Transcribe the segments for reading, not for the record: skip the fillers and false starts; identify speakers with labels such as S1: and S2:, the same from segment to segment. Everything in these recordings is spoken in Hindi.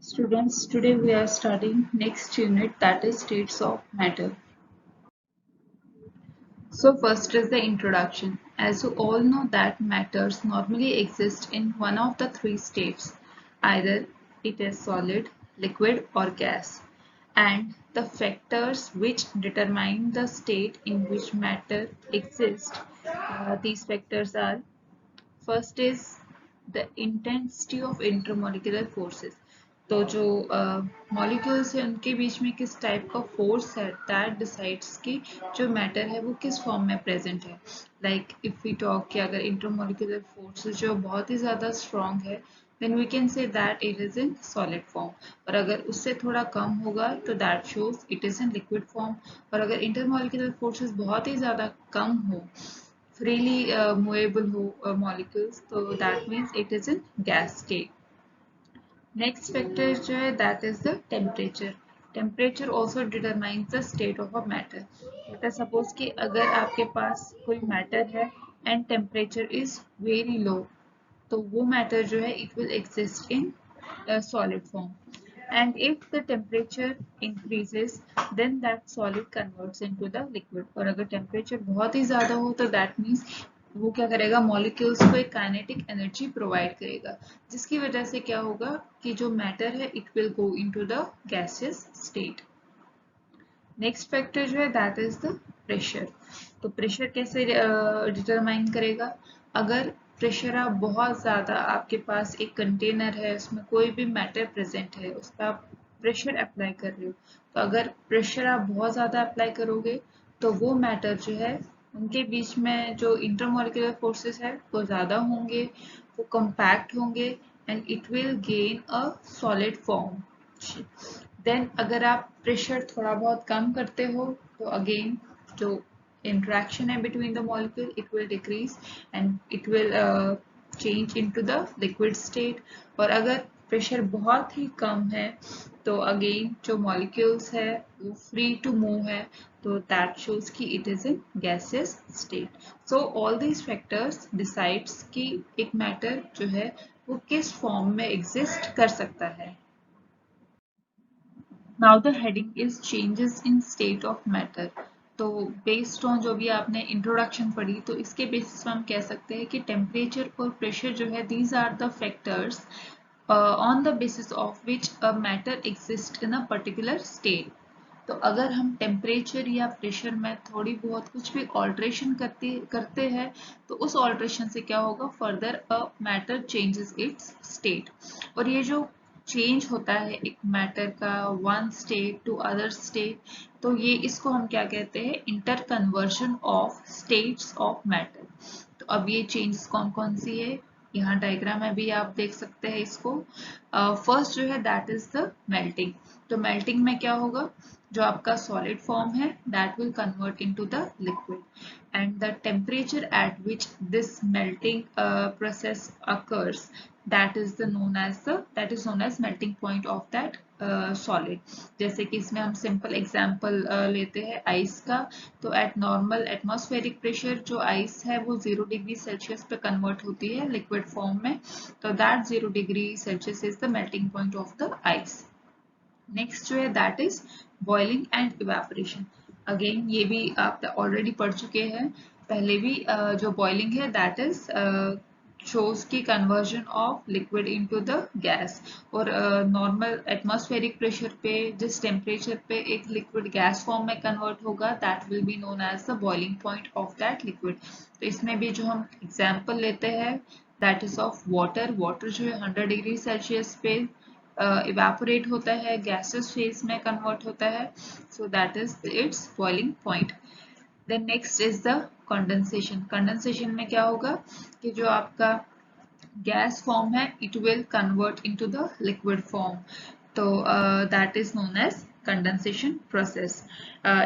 S1: Students, today we are studying next unit, that is states of matter. So first is the introduction. As you all know that matters normally exist in one of the three states. Either it is solid, liquid or gas. And the factors which determine the state in which matter exists, these factors are: first is the intensity of intermolecular forces. तो जो मॉलिक्यूल्स है उनके बीच में किस टाइप का फोर्स है, दैट डिसाइड्स कि जो मैटर है वो किस फॉर्म में प्रेजेंट है। लाइक इफ वी टॉक कि अगर इंटरमोलिकुलर फोर्स जो बहुत ही ज़्यादा स्ट्रॉन्ग है, then we can say that it is in solid form। और अगर उससे थोड़ा कम होगा तो that shows it is in liquid form। और अगर इंटरमोलिकुलर फोर्सेस बहुत ही ज़्यादा कम हो, freely movable molecules, so that means it is in gas state। Next factor जो है that is the temperature। Temperature also determines the state of a matter। let us suppose कि अगर आपके पास कोई matter है and temperature is very low, तो वो matter जो है it will exist in solid form। and if the temperature increases then that solid converts into the liquid। और अगर temperature बहुत ही ज़्यादा हो तो that means वो क्या करेगा, मॉलिक्यूल्स को एक काइनेटिक एनर्जी प्रोवाइड करेगा, जिसकी वजह से क्या होगा कि जो मैटर है it will go into the gaseous state. Next factor जो है दैट इज द प्रेशर। तो प्रेशर कैसे डिटरमाइन करेगा? अगर प्रेशर आप बहुत ज़्यादा, आपके पास एक कंटेनर है उसमें कोई भी मैटर प्रेजेंट है, उस पर आप प्रेशर अप्लाई कर रहे हो, तो अगर प्रेशर आप बहुत ज़्यादा अप्लाई करोगे तो वो मैटर जो है उनके बीच में जो इंटरमोलिकुलर फोर्सेस है वो ज़्यादा होंगे, वो कम्पैक्ट होंगे and it will gain a solid form. Then अगर आप प्रेशर थोड़ा बहुत कम करते हो तो अगेन जो interaction है between the molecule it will decrease and it will change into the liquid state। और अगर प्रेशर बहुत ही कम है तो अगेन जो molecules है वो free to move है, तो that shows कि it is in gaseous state। so all these factors decides कि एक matter जो है वो किस form में exist कर सकता है। Now the heading is changes in state of matter। तो बेस्ड ऑन जो भी आपने इंट्रोडक्शन पढ़ी, तो इसके बेसिस पे हम कह सकते हैं कि टेम्परेचर और प्रेशर जो है these are the factors on the basis of which a matter exist in a particular state. तो अगर हम टेम्परेचर या प्रेशर में थोड़ी बहुत कुछ भी ऑल्ट्रेशन करते हैं तो उस ऑल्ट्रेशन से क्या होगा, further a matter changes its state. और ये जो चेंज होता है एक मैटर का one state to other state, तो ये इसको हम क्या कहते हैं, inter conversion of states of matter. तो अब ये चेंजेस कौन कौन सी है, यहाँ डायग्राम में भी आप देख सकते हैं इसको। फर्स्ट जो है दैट इज द मेल्टिंग। तो मेल्टिंग में क्या होगा, जो आपका सॉलिड फॉर्म है that will convert into the liquid and the temperature at which this melting process occurs that is known as melting point of that solid। जैसे कि इसमें हम सिंपल एग्जांपल लेते हैं आइस का। तो एट नॉर्मल एटमॉस्फेरिक प्रेशर जो आइस है वो 0 डिग्री सेल्सियस पे कन्वर्ट होती है लिक्विड फॉर्म में, तो that 0 degree Celsius is the melting point of the ice. Next जो है that is boiling and evaporation. Again ये भी आप ऑलरेडी पढ़ चुके हैं पहले भी। जो बॉइलिंग है दैट इज shows की conversion of liquid into the gas. और नॉर्मल एटमॉस्फेरिक प्रेशर पे जिस टेम्परेचर पे एक लिक्विड गैस फॉर्म में कन्वर्ट होगा that will be known as the boiling point of that liquid. तो इसमें भी जो हम एग्जाम्पल लेते हैं that is of water. Water जो है 100 डिग्री सेल्सियस पे इवेपोरेट होता है, गैसेस फेज में कन्वर्ट होता है, so that is it's boiling point. Then next is the condensation. Condensation में क्या होगा कि जो आपका गैस फॉर्म है it will convert into the liquid form, तो that is known as condensation process.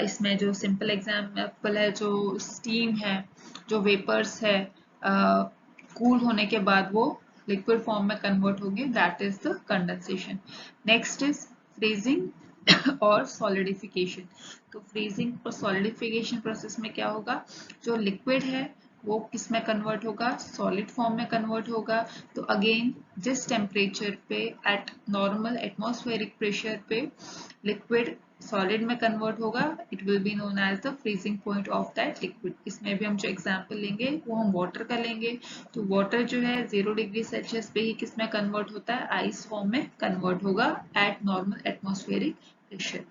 S1: इसमें जो सिंपल एग्जाम्पल है, जो स्टीम है, जो वेपर्स है, कूल होने के बाद वो लिक्विड फॉर्म में कन्वर्ट होंगे, that is the condensation. Next is freezing और सॉलिडिफिकेशन। तो फ्रीजिंग और सॉलिडिफिकेशन प्रोसेस में क्या होगा, जो लिक्विड है वो किस में कन्वर्ट होगा, सॉलिड फॉर्म में कन्वर्ट होगा। तो अगेन जिस टेम्परेचर पे एट नॉर्मल एटमॉस्फेरिक प्रेशर पे लिक्विड सॉलिड में कन्वर्ट होगा, it will be known as the freezing point of that liquid. इसमें भी हम जो एग्जांपल लेंगे वो हम वाटर का लेंगे। तो वाटर जो है 0 डिग्री सेल्सियस पे ही किस में कन्वर्ट होता है, आइस फॉर्म में कन्वर्ट होगा at normal atmospheric pressure.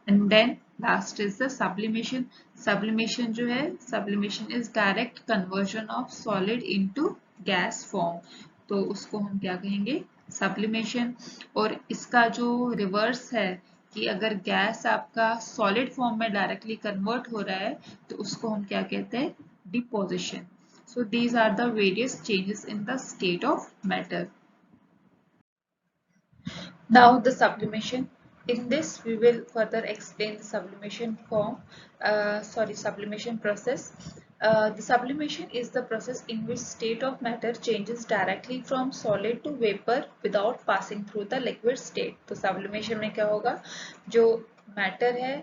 S1: And then last is the sublimation. Sublimation जो है, sublimation is direct conversion of solid into gas form. तो उसको हम क्या कहेंगे, सब्लिमेशन। और इसका जो रिवर्स है कि अगर गैस आपका सॉलिड फॉर्म में डायरेक्टली कन्वर्ट हो रहा है तो उसको हम क्या कहते हैं, deposition. So these are the various changes in the state of matter. Now the sublimation. In this we will further explain the sublimation sublimation process. The sublimation is the process in which state of matter changes directly from solid to vapor without passing through the liquid state. तो sublimation में क्या होगा, जो matter है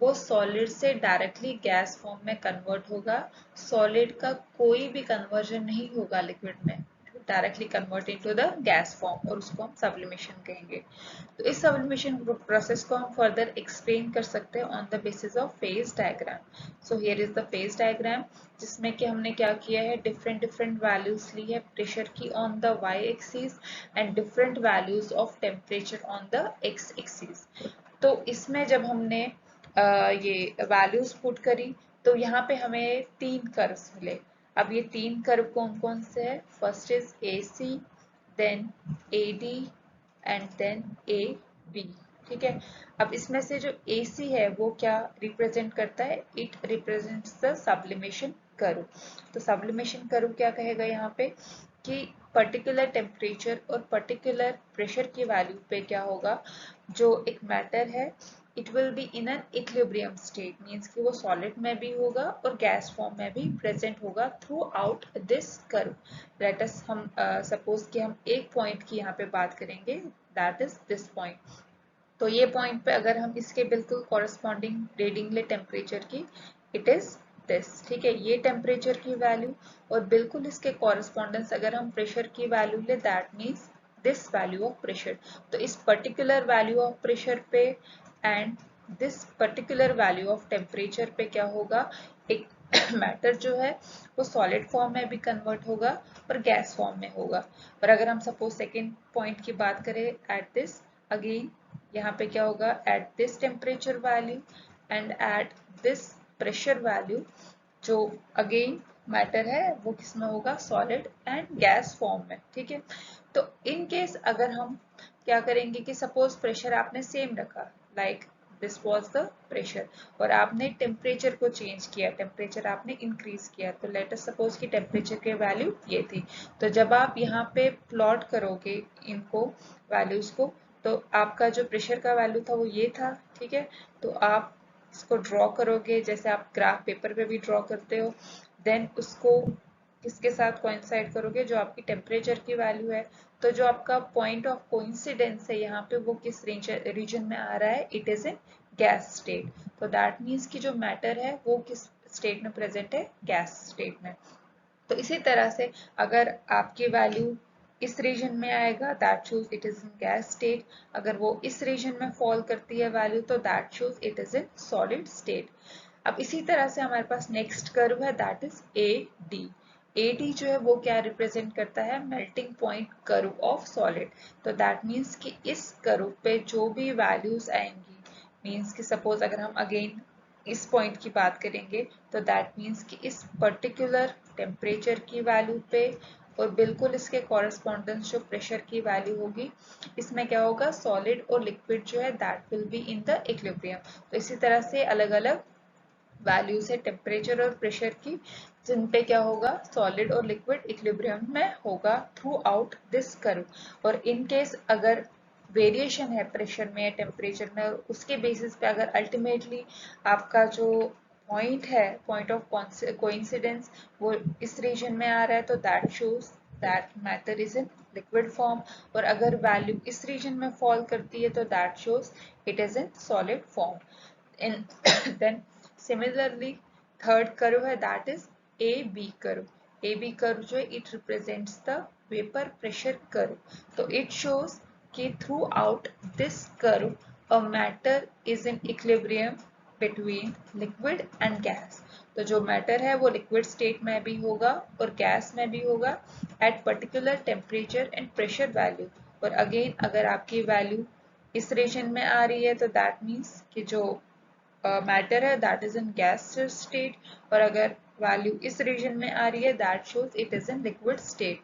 S1: वो सॉलिड से डायरेक्टली गैस फॉर्म में कन्वर्ट होगा। सॉलिड का कोई भी कन्वर्जन नहीं होगा लिक्विड में, directly convert into the gas form, और उसको हम सब्लिमेशन कहेंगे। तो इस सब्लिमेशन प्रोसेस को हम फर्दर एक्सप्लेन कर सकते हैं on the basis of phase diagram. So here is the phase diagram, जिसमें कि हमने क्या किया है, डिफरेंट डिफरेंट वैल्यूज ली है प्रेशर की on the Y axis and different values of temperature on the X axis. तो इसमें जब हमने ये वैल्यूज पुट करी तो यहाँ पे हमें 3 कर्व्स मिले। अब ये 3 कर्व कौन कौन से है, first is A C, then A D and then A B. ठीक है, अब इसमें से जो ए सी है वो क्या रिप्रेजेंट करता है, it represents the sublimation curve. तो सब्लिमेशन कर्व क्या कहेगा यहाँ पे कि पर्टिकुलर टेम्परेचर और पर्टिकुलर प्रेशर की वैल्यू पे क्या होगा, जो एक मैटर है it will be in an equilibrium state, means कि वो सॉलिड में भी होगा और गैस फॉर्म में भी प्रेजेंट होगा through out this curve. Let us हम सपोज कि हम एक पॉइंट की यहाँ पे बात करेंगे, दैट इज दिस पॉइंट। तो ये पॉइंट पे अगर हम इसके बिल्कुल कॉरेस्पॉन्डिंग रीडिंग ले टेम्परेचर की, इट इज दिस। ठीक है, ये टेम्परेचर की वैल्यू और बिल्कुल इसके कॉरेस्पॉन्डेंस अगर हम प्रेशर की वैल्यू ले, that means this value of pressure. तो इस पर्टिकुलर वैल्यू ऑफ प्रेशर पे and this particular value of temperature पे क्या होगा, एक मैटर जो है वो सॉलिड फॉर्म में भी कन्वर्ट होगा और गैस फॉर्म में होगा। और अगर हम सपोज सेकेंड पॉइंट की बात करें, एट दिस अगेन यहाँ पे क्या होगा, at this temperature value and at this pressure value, जो अगेन मैटर है वो किसमें होगा, सॉलिड एंड गैस फॉर्म में। ठीक है, तो इन केस अगर हम क्या करेंगे कि सपोज प्रेशर आपने सेम रखा, like this was the pressure, और आपने टेम्परेचर को चेंज किया, टेम्परेचर आपने इंक्रीज किया। तो लेट अस सपोज कि टेम्परेचर की वैल्यू ये थी। तो जब आप यहाँ पे प्लॉट करोगे इनको वैल्यूज को, तो आपका जो प्रेशर का वैल्यू था वो ये था। ठीक है, तो आप इसको ड्रॉ करोगे जैसे आप ग्राफ पेपर पे भी ड्रॉ करते हो, देन उसको किसके साथ कोइंसाइड करोगे, जो आपकी टेम्परेचर की वैल्यू है। तो जो आपका पॉइंट ऑफ कोइंसिडेंस है यहाँ पे वो किस रीजन में आ रहा है, it is in gas state. तो दैट मीन्स कि जो मैटर है वो किस स्टेट में प्रेजेंट है, गैस स्टेट में। तो इसी तरह से अगर आपकी वैल्यू इस रीजन में आएगा, that shows it is in gas state. अगर वो इस रीजन में फॉल करती है वैल्यू, तो that shows it is in solid state. अब इसी तरह से हमारे पास नेक्स्ट कर्व है, that is A D. A D जो है वो क्या रिप्रेजेंट करता है, melting point curve of solid. तो दैट मीन्स कि इस कर्व पे जो भी वैल्यूज आएंगी, मीन्स कि सपोज अगर हम अगेन इस पॉइंट की बात करेंगे, तो दैट मीन्स कि इस पर्टिकुलर टेम्परेचर की वैल्यू पे और बिल्कुल इसके कॉरेस्पॉन्डेंस जो प्रेशर की वैल्यू होगी, इसमें क्या होगा, सॉलिड और लिक्विड जो है that will be in the equilibrium. तो इसी तरह से अलग अलग वैल्यूज है टेम्परेचर और प्रेशर की, जिन पे क्या होगा, सॉलिड और लिक्विड इक्विलिब्रियम में होगा थ्रू आउट दिस कर्व। और इन केस अगर वेरिएशन है प्रेशर में या टेम्परेचर में, और उसके बेसिस पे अगर अल्टीमेटली आपका जो पॉइंट है, पॉइंट ऑफ कोइंसिडेंस, वो इस रीजन में आ रहा है, तो that shows that matter is in liquid form. और अगर वैल्यू इस रीजन में फॉल करती है, तो that shows it is in solid form. In then similarly third curve है, that is A B curve. A B curve जो है it represents the vapour pressure curve. तो इट शोज कि throughout this curve a matter is in equilibrium between liquid and gas. तो जो मैटर है वो लिक्विड स्टेट में भी होगा और गैस में भी होगा at particular temperature and pressure value. और अगेन अगर आपकी वैल्यू इस रीजन में आ रही है तो दैट मीन्स कि जो मैटर है that is in gas state, और अगर वैल्यू इस रीजन में आ रही है that shows it is in liquid state.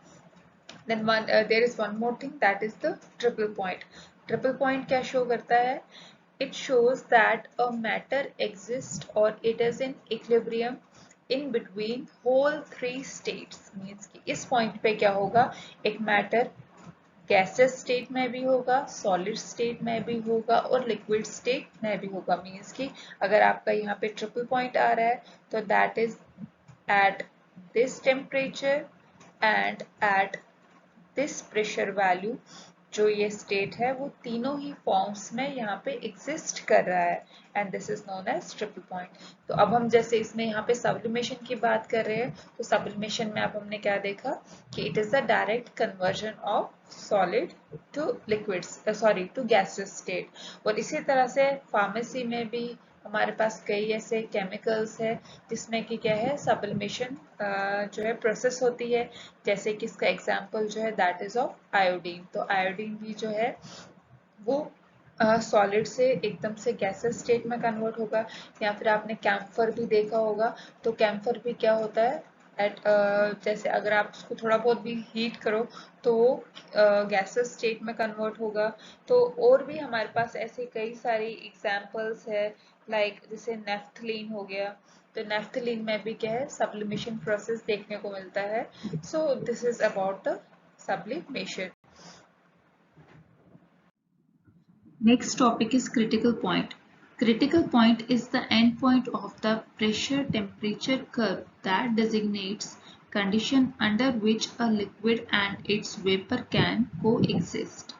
S1: Then there is one more thing, that is the triple point. Triple point क्या show करता है? It shows that a matter exists or it is in equilibrium in between whole three states. Means कि इस point पे क्या होगा? एक matter गैसेस स्टेट में भी होगा, सॉलिड स्टेट में भी होगा और लिक्विड स्टेट में भी होगा. मीन्स कि अगर आपका यहाँ पे ट्रिपल पॉइंट आ रहा है तो that is at this temperature and at this pressure value. जो ये स्टेट है वो तीनों ही फॉर्म्स में यहाँ पे एग्जिस्ट कर रहा है and this is known as triple point. तो अब हम जैसे इसमें यहाँ पे सब्लिमेशन की बात कर रहे हैं तो सब्लिमेशन में अब हमने क्या देखा कि it is the direct conversion of solid to liquids, sorry to gases state. और इसी तरह से फार्मेसी में भी हमारे पास कई ऐसे केमिकल्स है जिसमें कि क्या है सब्लिमेशन जो है प्रोसेस होती है. जैसे कि इसका एग्जांपल जो है दैट इज ऑफ आयोडीन. तो आयोडीन भी जो है वो सॉलिड से एकदम से गैसेस स्टेट में कन्वर्ट होगा. या फिर आपने कैम्फर भी देखा होगा. तो कैम्फर भी क्या होता है एट जैसे अगर आप उसको थोड़ा बहुत भी हीट करो तो वो गैसेस स्टेट में कन्वर्ट होगा. तो और भी हमारे पास ऐसे कई सारी एग्जांपल्स है लाइक जैसे नेफ्थलीन हो गया. तो नेफ्थलीन में भी क्या है सब्लिमेशन प्रोसेस देखने को मिलता है. So this is about the sublimation. Next topic is critical point. Critical point is the end point of the pressure temperature curve that designates condition under which a liquid and its vapor can coexist.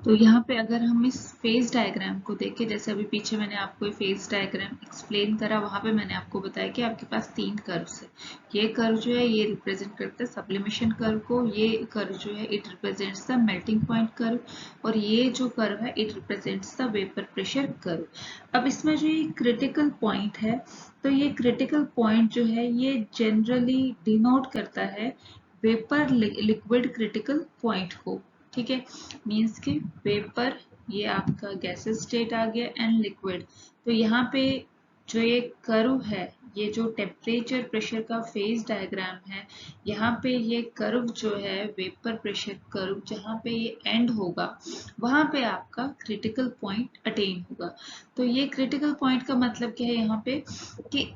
S1: तो यहाँ पे अगर हम इस फेज डायग्राम को देखें, जैसे अभी पीछे मैंने आपको फेज डायग्राम एक्सप्लेन करा, वहां पे मैंने आपको बताया कि आपके पास तीन कर्व्स है. ये कर्व जो है ये रिप्रेजेंट करता है सब्लिमेशन कर्व को, ये कर्व जो है it represents the melting point curve, और ये जो कर्व है it represents the vapour pressure curve. अब इसमें जो ये क्रिटिकल पॉइंट है तो ये क्रिटिकल पॉइंट जो है ये जनरली डिनोट करता है वेपर लिक्विड क्रिटिकल पॉइंट को. ठीक है, मीन्स कि वेपर ये आपका गैसेस स्टेट आ गया एंड लिक्विड. तो यहाँ पे जो ये कर्व है, ये जो टेम्परेचर प्रेशर का फेज डायग्राम है, यहाँ पे ये कर्व जो है वेपर प्रेशर कर्व जहाँ पे ये एंड होगा वहां पे आपका क्रिटिकल पॉइंट अटेन होगा. तो ये क्रिटिकल पॉइंट का मतलब क्या है यहाँ पे कि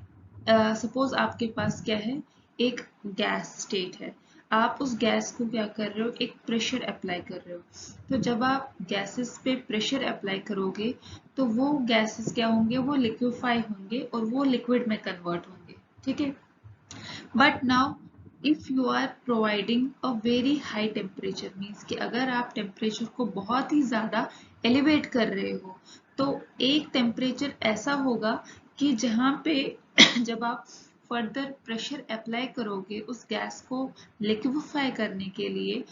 S1: सपोज आपके पास क्या है एक गैस स्टेट है, आप उस गैस को क्या कर रहे हो एक प्रेशर अप्लाई कर रहे हो. तो जब आप गैसेस पे प्रेशर अप्लाई करोगे तो वो गैसेस क्या होंगे वो लिक्विफाई होंगे और वो लिक्विड में कन्वर्ट होंगे. ठीक है, but now if you are providing a very high temperature, means कि अगर आप टेम्परेचर को बहुत ही ज्यादा एलिवेट कर रहे हो तो एक टेम्परेचर ऐसा होगा कि जहाँ पे जब आप फर्दर प्रेशर अप्लाई करोगे उस गैस को लिक्विफाई करने के लिए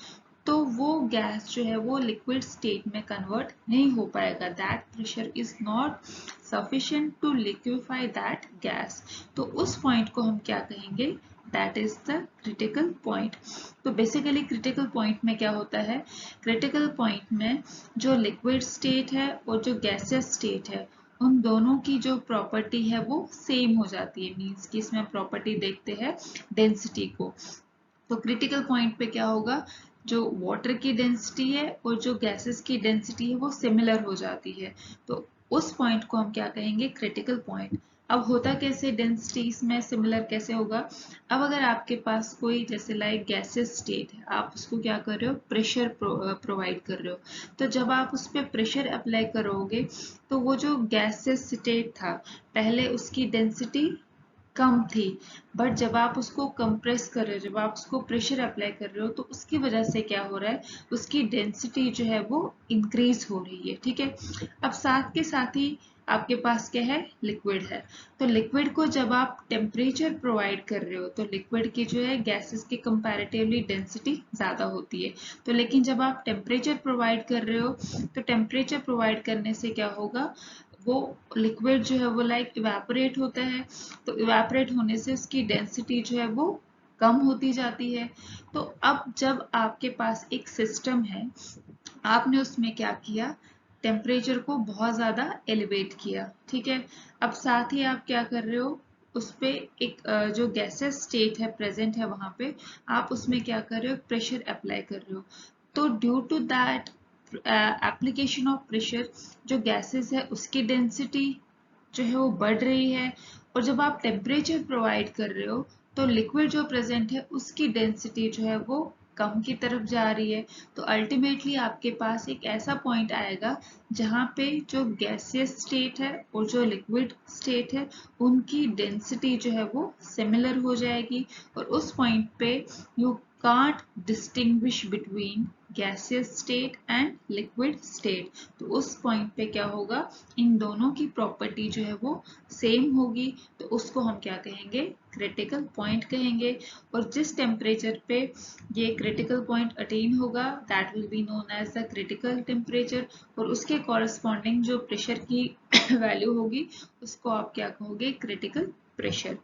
S1: तो वो गैस जो है वो लिक्विड स्टेट में कन्वर्ट नहीं हो पाएगा. That pressure is not sufficient to liquefy that gas. तो उस पॉइंट को हम क्या कहेंगे, that is the critical point. तो बेसिकली क्रिटिकल पॉइंट में क्या होता है, क्रिटिकल पॉइंट में जो लिक्विड स्टेट है और जो गैसेस स्टेट है उन दोनों की जो प्रॉपर्टी है वो सेम हो जाती है. मीन्स कि इसमें प्रॉपर्टी देखते हैं डेंसिटी को. तो क्रिटिकल पॉइंट पे क्या होगा, जो वाटर की डेंसिटी है और जो गैसेस की डेंसिटी है वो सिमिलर हो जाती है. तो उस पॉइंट को हम क्या कहेंगे, क्रिटिकल पॉइंट. अब होता कैसे डेंसिटीज में सिमिलर कैसे होगा, अब अगर आपके पास कोई जैसे लाइक गैसेस स्टेट है, आप उसको क्या कर रहे हो प्रेशर प्रोवाइड कर रहे हो. तो जब आप उस पर प्रेशर अप्लाई करोगे तो वो जो गैसेस स्टेट था पहले उसकी डेंसिटी कम थी, बट जब आप उसको कंप्रेस कर रहे हो, जब आप उसको प्रेशर अप्लाई कर रहे हो तो उसकी वजह से क्या हो रहा है उसकी डेंसिटी जो है वो इंक्रीज हो रही है. ठीक है, अब साथ के साथ ही आपके पास क्या है, लिक्विड है। तो लिक्विड को जब आप टेम्परेचर प्रोवाइड कर रहे हो तो लिक्विड की जो है गैसेस की कंपैरेटिवली डेंसिटी ज़्यादा होती है। तो लेकिन जब आप टेम्परेचर प्रोवाइड कर रहे हो तो टेम्परेचर प्रोवाइड करने से क्या होगा, वो लिक्विड जो है वो लाइक इवेपोरेट होता है। तो इवेपोरेट होने से उसकी डेंसिटी जो है वो कम होती जाती है। तो अब जब आपके पास एक सिस्टम है, आपने उसमें क्या किया, टेम्परेचर को बहुत ज़्यादा एलिवेट किया, ठीक है। अब साथ ही आप क्या कर रहे हो, उस पे एक जो गैसेस स्टेट है प्रेजेंट है वहां पे, आप उसमें क्या कर रहे हो, प्रेशर अप्लाई कर रहे हो। तो due to that application of pressure, जो गैसेस है उसकी डेंसिटी जो है वो बढ़ रही है। और जब आप टेम्परेचर प्रोवाइड कर रहे हो तो लिक्विड जो प्रेजेंट है उसकी डेंसिटी जो है वो कम की तरफ जा रही है। तो अल्टीमेटली आपके पास एक ऐसा पॉइंट आएगा जहाँ पे जो गैसियस स्टेट है और जो लिक्विड स्टेट है उनकी डेंसिटी जो है वो सिमिलर हो जाएगी। और उस पॉइंट पे you can't distinguish between gaseous state and liquid state. तो उस पॉइंट पे क्या होगा, इन दोनों की प्रॉपर्टी जो है वो सेम होगी। तो उसको हम क्या कहेंगे, क्रिटिकल पॉइंट कहेंगे। और जिस टेम्परेचर पे ये क्रिटिकल पॉइंट अटेन होगा that will be known as the critical temperature. और उसके कॉरस्पॉन्डिंग जो प्रेशर की वैल्यू होगी उसको आप क्या कहोगे, critical pressure.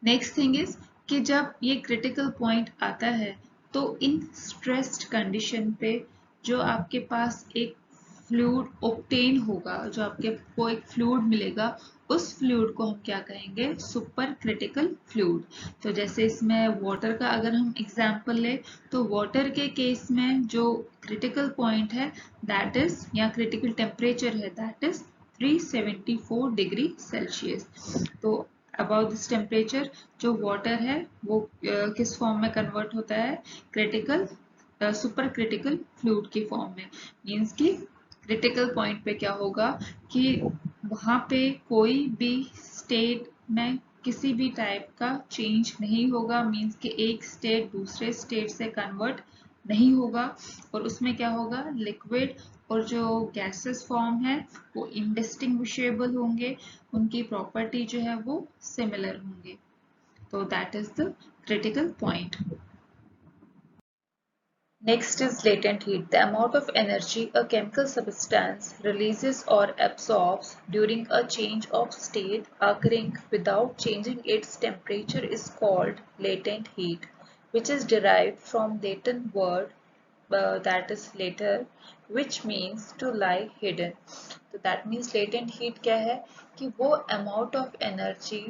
S1: Next thing is कि जब ये क्रिटिकल पॉइंट आता है तो इन स्ट्रेस्ड कंडीशन पे जो आपके पास एक फ्लूइड ऑब्टेन होगा, जो आपके को एक फ्लूइड मिलेगा, उस फ्लूइड को हम क्या कहेंगे, सुपर क्रिटिकल फ्लूइड। तो जैसे इसमें वाटर का अगर हम एग्जांपल ले तो वाटर के केस में जो क्रिटिकल पॉइंट है दैट इज, या क्रिटिकल टेम्परेचर है दैट इज 374 डिग्री सेल्सियस। तो अबाउट दिस टेम्परेचर जो वाटर है वो किस फॉर्म में कन्वर्ट होता है, क्रिटिकल सुपर क्रिटिकल फ्लूइड की फॉर्म में। मींस कि क्रिटिकल पॉइंट पे क्या होगा कि वहां पे कोई भी स्टेट में किसी भी टाइप का चेंज नहीं होगा। मींस कि एक स्टेट दूसरे स्टेट से कन्वर्ट नहीं होगा। और उसमें क्या होगा, लिक्विड और जो गैसेस फॉर्म है वो इंडिस्टिंग्विशेबल होंगे, उनकी प्रॉपर्टी जो है वो सिमिलर होंगे। तो that is the critical point. Next is latent heat, the amount of energy a chemical substance releases or absorbs during a change of state occurring without changing its temperature is called latent heat, which is derived from Latin word that is latere, which means to lie hidden. तो that means latent heat क्या है कि वो amount of energy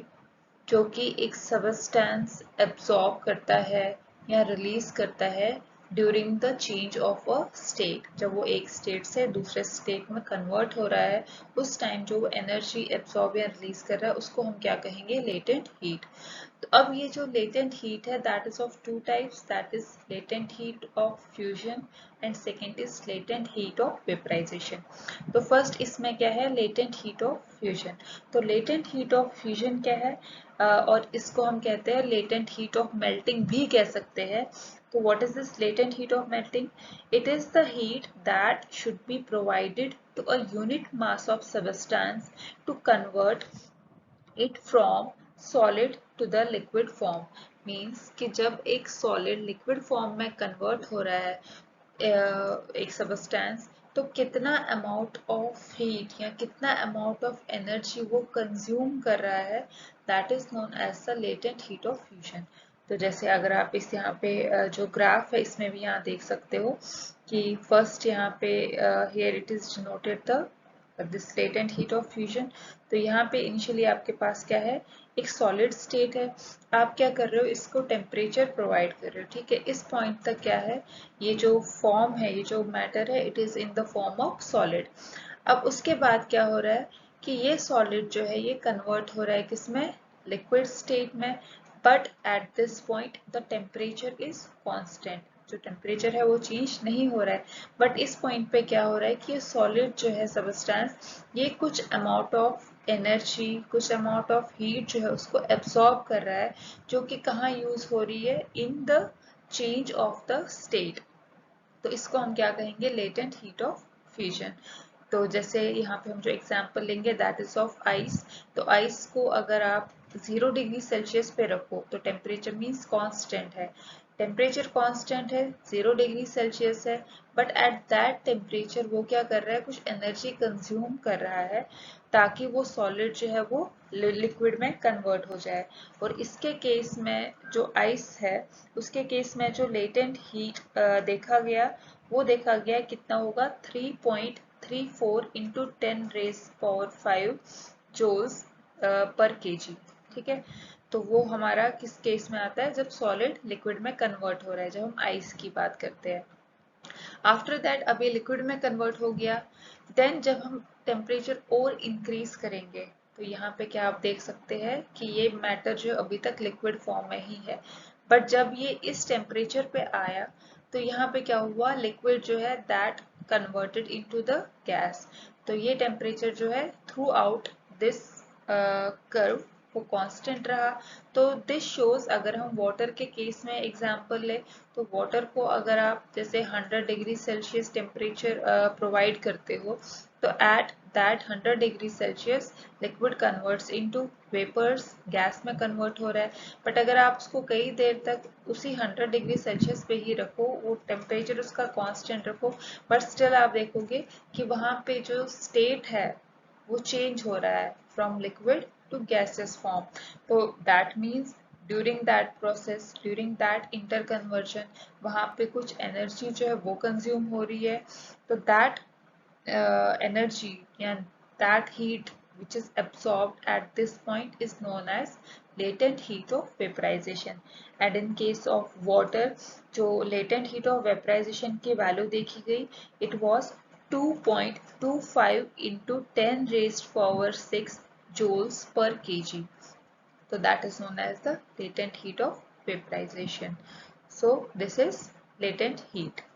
S1: जो कि एक सबस्टेंस एब्सॉर्ब करता है या रिलीज करता है during the change of a state, जब वो एक स्टेट से दूसरे स्टेट में कन्वर्ट हो रहा है उस टाइम जो वो एनर्जी एब्सॉर्ब या रिलीज कर रहा है उसको हम क्या कहेंगे, लेटेंट हीट। तो अब ये जो लेटेंट हीट है that is of two types, that is latent heat of fusion and second is latent heat of vaporisation. तो फर्स्ट इसमें क्या है, लेटेंट हीट ऑफ फ्यूजन। तो लेटेंट हीट ऑफ फ्यूजन क्या है, और इसको हम कहते हैं लेटेंट हीट ऑफ मेल्टिंग भी कह सकते हैं। तो what is this latent heat of melting? It is the heat that should be provided to a unit mass of substance to convert it from solid to the liquid form. Means कि जब एक solid liquid form में convert हो रहा है एक सबस्टेंस, तो कितना अमाउंट ऑफ हीट या कितना अमाउंट ऑफ एनर्जी वो कंज्यूम कर रहा है that is known as the latent heat of fusion. तो जैसे अगर आप इस यहाँ पे जो ग्राफ है इसमें भी यहाँ देख सकते हो कि फर्स्ट यहाँ पे here it is denoted the this latent heat of fusion. तो यहाँ पे इनिशियली आपके पास क्या है, एक सॉलिड स्टेट है, आप क्या कर रहे हो, इसको टेम्परेचर प्रोवाइड कर रहे हो, ठीक है। इस पॉइंट तक क्या है, ये जो फॉर्म है, ये जो मैटर है, it is in the form of solid. अब उसके बाद क्या हो रहा है कि ये सॉलिड जो है ये कन्वर्ट हो रहा है किसमें, लिक्विड स्टेट में। But at this point the temperature is constant, जो टेम्परेचर है वो चेंज नहीं हो रहा है। बट इस पॉइंट पे क्या हो रहा है कि ये सॉलिड जो है सबस्टेंस, ये कुछ अमाउंट ऑफ एनर्जी, कुछ अमाउंट ऑफ हीट जो है उसको एब्सॉर्ब कर रहा है, जो कि कहाँ यूज हो रही है, in the change of the state. तो इसको हम क्या कहेंगे, लेटेंट हीट ऑफ फ्यूजन। तो जैसे यहाँ पे हम जो एग्जांपल लेंगे दैट इज ऑफ आइस। तो आइस को अगर आप 0 डिग्री सेल्सियस पे रखो तो टेम्परेचर मीन्स कांस्टेंट है, टेम्परेचर कांस्टेंट है, 0 डिग्री सेल्सियस है, बट एट दैट टेम्परेचर वो क्या कर रहा है, कुछ एनर्जी कंज्यूम कर रहा है ताकि वो सॉलिड जो है वो लिक्विड में कन्वर्ट हो जाए। और इसके केस में जो आइस है उसके केस में जो लेटेंट हीट देखा गया वो देखा गया कितना होगा, 3.34 इंटू 10⁻⁵ जूल्स पर केजी। ठीक है, तो वो हमारा किस केस में आता है, जब सॉलिड लिक्विड में कन्वर्ट हो रहा है, जब हम आइस की बात करते हैं। आफ्टर दैट अब ये लिक्विड में कन्वर्ट हो गया, देन जब हम टेम्परेचर और इंक्रीज करेंगे तो यहाँ पे क्या आप देख सकते हैं कि ये मैटर जो अभी तक लिक्विड फॉर्म में ही है, बट जब ये इस टेम्परेचर पे आया तो यहाँ पे क्या हुआ, लिक्विड जो है that converted into the gas. तो ये टेम्परेचर जो है थ्रू आउट दिस कर्व वो कांस्टेंट रहा। तो दिस शोज, अगर हम वाटर के केस में एग्जांपल ले तो वाटर को अगर आप जैसे 100 डिग्री सेल्सियस टेम्परेचर प्रोवाइड करते हो तो at that 100 degree Celsius liquid converts into vapours, gas में कन्वर्ट हो रहा है। बट अगर आप उसको कई देर तक उसी 100 डिग्री सेल्सियस पे ही रखो, वो टेम्परेचर उसका कांस्टेंट रखो, बट स्टिल आप देखोगे कि वहां पे जो स्टेट है वो चेंज हो रहा है from liquid to gases form. तो that means during that process, during that interconversion वहां पे कुछ एनर्जी जो है वो कंज्यूम हो रही है। तो that energy and that heat which is absorbed at this point is known as latent heat of vaporization। and in case of water जो latent heat of vaporization की value देखी गई, it was 2.25 into 10⁻⁶ joules per kg। so that is known as the latent heat of vaporization। so this is latent heat।